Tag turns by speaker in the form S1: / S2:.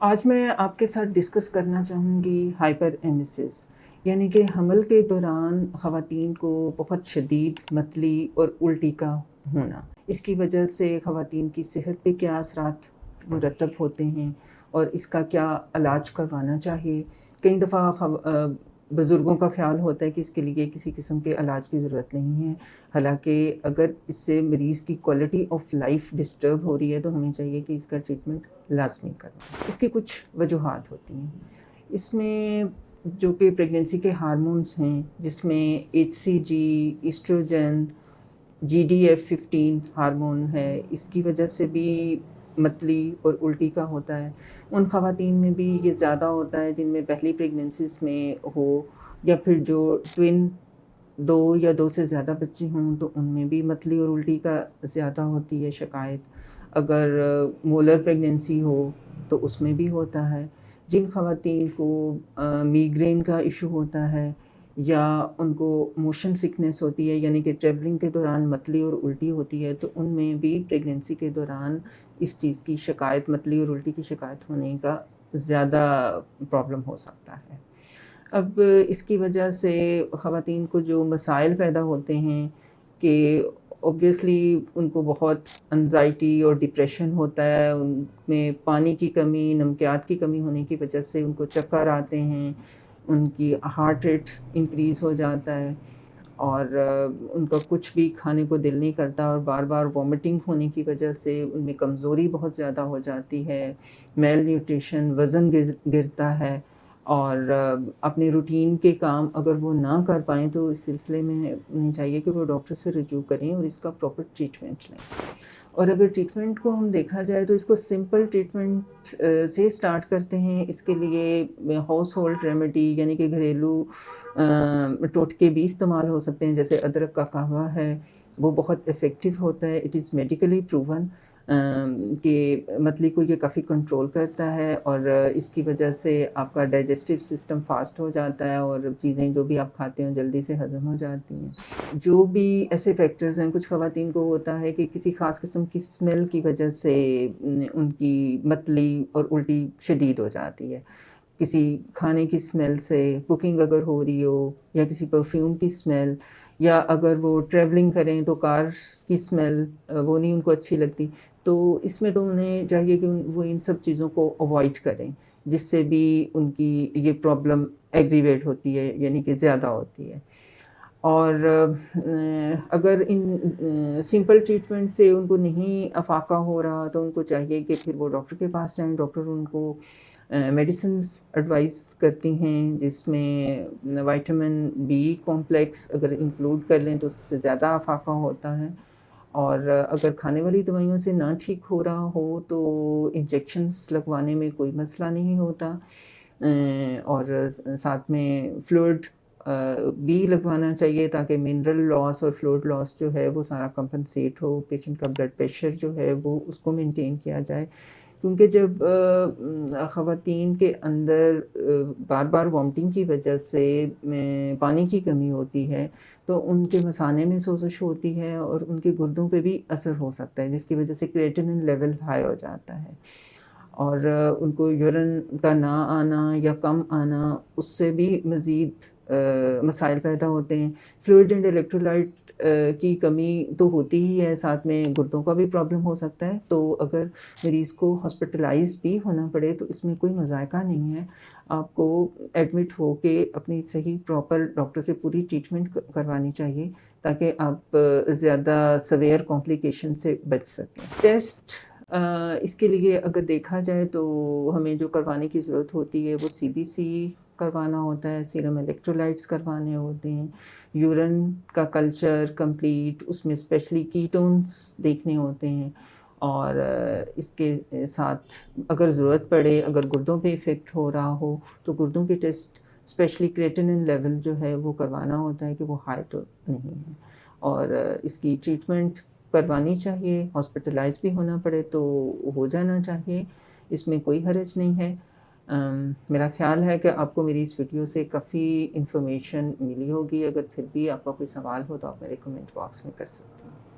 S1: آج میں آپ کے ساتھ ڈسکس کرنا چاہوں گی ہائپر ایمیسس، یعنی کہ حمل کے دوران خواتین کو بہت شدید متلی اور الٹی کا ہونا۔ اس کی وجہ سے خواتین کی صحت پہ کیا اثرات مرتب ہوتے ہیں اور اس کا کیا علاج کروانا چاہیے۔ کئی دفعہ بزرگوں کا خیال ہوتا ہے کہ اس کے لیے کسی قسم کے علاج کی ضرورت نہیں ہے، حالانکہ اگر اس سے مریض کی کوالٹی آف لائف ڈسٹرب ہو رہی ہے تو ہمیں چاہیے کہ اس کا ٹریٹمنٹ لازمی کریں۔ اس کی کچھ وجوہات ہوتی ہیں، اس میں جو کہ پریگننسی کے ہارمونز ہیں، جس میں ایچ سی جی، ایسٹروجن، GDF15 ہارمون ہے، اس کی وجہ سے بھی متلی اور الٹی کا ہوتا ہے۔ ان خواتین میں بھی یہ زیادہ ہوتا ہے جن میں پہلی پریگننسیز میں ہو، یا پھر جو ٹوین 2 یا 2 سے زیادہ بچے ہوں تو ان میں بھی متلی اور الٹی کا زیادہ ہوتی ہے شکایت۔ اگر مولر پریگننسی ہو تو اس میں بھی ہوتا ہے۔ جن خواتین کو میگرین کا ایشو ہوتا ہے یا ان کو موشن سکنس ہوتی ہے، یعنی کہ ٹریولنگ کے دوران متلی اور الٹی ہوتی ہے، تو ان میں بھی پریگننسی کے دوران اس چیز کی شکایت، متلی اور الٹی کی شکایت ہونے کا زیادہ پرابلم ہو سکتا ہے۔ اب اس کی وجہ سے خواتین کو جو مسائل پیدا ہوتے ہیں کہ اوبویسلی ان کو بہت انزائٹی اور ڈپریشن ہوتا ہے، ان میں پانی کی کمی، نمکیات کی کمی ہونے کی وجہ سے ان کو چکر آتے ہیں، ان کی ہارٹ ریٹ انکریز ہو جاتا ہے، اور ان کا کچھ بھی کھانے کو دل نہیں کرتا، اور بار بار وامٹنگ ہونے کی وجہ سے ان میں کمزوری بہت زیادہ ہو جاتی ہے، میل نیوٹریشن، وزن گرتا ہے، اور اپنے روٹین کے کام اگر وہ نہ کر پائیں تو اس سلسلے میں انہیں چاہیے کہ وہ ڈاکٹر سے رجوع کریں اور اس کا پراپر ٹریٹمنٹ لیں۔ اور اگر ٹریٹمنٹ کو ہم دیکھا جائے تو اس کو سمپل ٹریٹمنٹ سے سٹارٹ کرتے ہیں۔ اس کے لیے ہاؤس ہولڈ ریمیڈی یعنی کہ گھریلو ٹوٹکے بھی استعمال ہو سکتے ہیں، جیسے ادرک کا قہوہ ہے، وہ بہت افیکٹو ہوتا ہے۔ اٹ از میڈیکلی پروون کہ متلی کو یہ کافی کنٹرول کرتا ہے، اور اس کی وجہ سے آپ کا ڈائجسٹو سسٹم فاسٹ ہو جاتا ہے اور چیزیں جو بھی آپ کھاتے ہیں جلدی سے ہضم ہو جاتی ہیں۔ جو بھی ایسے فیکٹرز ہیں، کچھ خواتین کو ہوتا ہے کہ کسی خاص قسم کی اسمیل کی وجہ سے ان کی متلی اور الٹی شدید ہو جاتی ہے۔ کسی کھانے کی اسمیل سے، کوکنگ اگر ہو رہی ہو، یا کسی پرفیوم کی اسمیل، یا اگر وہ ٹریولنگ کریں تو کار کی اسمیل وہ نہیں ان کو اچھی لگتی، تو اس میں تو انہیں چاہیے کہ وہ ان سب چیزوں کو اوائڈ کریں، جس سے بھی ان کی یہ پرابلم ایگریویٹ ہوتی ہے، یعنی کہ زیادہ ہوتی ہے۔ اور اگر ان سمپل ٹریٹمنٹ سے ان کو نہیں افاقہ ہو رہا تو ان کو چاہیے کہ پھر وہ ڈاکٹر کے پاس جائیں۔ ڈاکٹر ان کو میڈیسنز ایڈوائز کرتی ہیں، جس میں وائٹامن بی کمپلیکس اگر انکلوڈ کر لیں تو اس سے زیادہ افاقہ ہوتا ہے، اور اگر کھانے والی دوائیوں سے نہ ٹھیک ہو رہا ہو تو انجیکشنز لگوانے میں کوئی مسئلہ نہیں ہوتا، اور ساتھ میں فلوئڈ بھی لگوانا چاہیے تاکہ منرل لاس اور فلوئڈ لاس جو ہے وہ سارا کمپنسیٹ ہو، پیشنٹ کا بلڈ پریشر جو ہے وہ اس کو مینٹین کیا جائے، کیونکہ جب خواتین کے اندر بار بار وامٹنگ کی وجہ سے پانی کی کمی ہوتی ہے تو ان کے مثانے میں سوزش ہوتی ہے اور ان کے گردوں پہ بھی اثر ہو سکتا ہے، جس کی وجہ سے کریٹنن لیول ہائی ہو جاتا ہے، اور ان کو یورین کا نہ آنا یا کم آنا، اس سے بھی مزید مسائل پیدا ہوتے ہیں۔ فلوئڈ اینڈ الیکٹرولائٹ کی کمی تو ہوتی ہی ہے، ساتھ میں گردوں کا بھی پرابلم ہو سکتا ہے، تو اگر مریض کو ہاسپٹلائز بھی ہونا پڑے تو اس میں کوئی مذائقہ نہیں ہے، آپ کو ایڈمٹ ہو کے اپنی صحیح پراپر ڈاکٹر سے پوری ٹریٹمنٹ کروانی چاہیے تاکہ آپ زیادہ سویئر کمپلیکیشن سے بچ سکیں۔ ٹیسٹ اس کے لیے اگر دیکھا جائے تو ہمیں جو کروانے کی ضرورت ہوتی ہے وہ CBC کروانا ہوتا ہے، سیرم الیکٹرولائٹس کروانے ہوتے ہیں، یورین کا کلچر کمپلیٹ، اس میں اسپیشلی کیٹونز دیکھنے ہوتے ہیں، اور اس کے ساتھ اگر ضرورت پڑے، اگر گردوں پہ افیکٹ ہو رہا ہو تو گردوں کے ٹیسٹ اسپیشلی کریٹنن لیول جو ہے وہ کروانا ہوتا ہے کہ وہ ہائی تو نہیں ہے، اور اس کی ٹریٹمنٹ کروانی چاہیے، ہاسپٹلائز بھی ہونا پڑے تو ہو جانا چاہیے، اس میں کوئی حرج نہیں ہے۔ میرا خیال ہے کہ آپ کو میری اس ویڈیو سے کافی انفارمیشن ملی ہوگی، اگر پھر بھی آپ کا کوئی سوال ہو تو آپ میرے کمنٹ باکس میں کر سکتے ہیں۔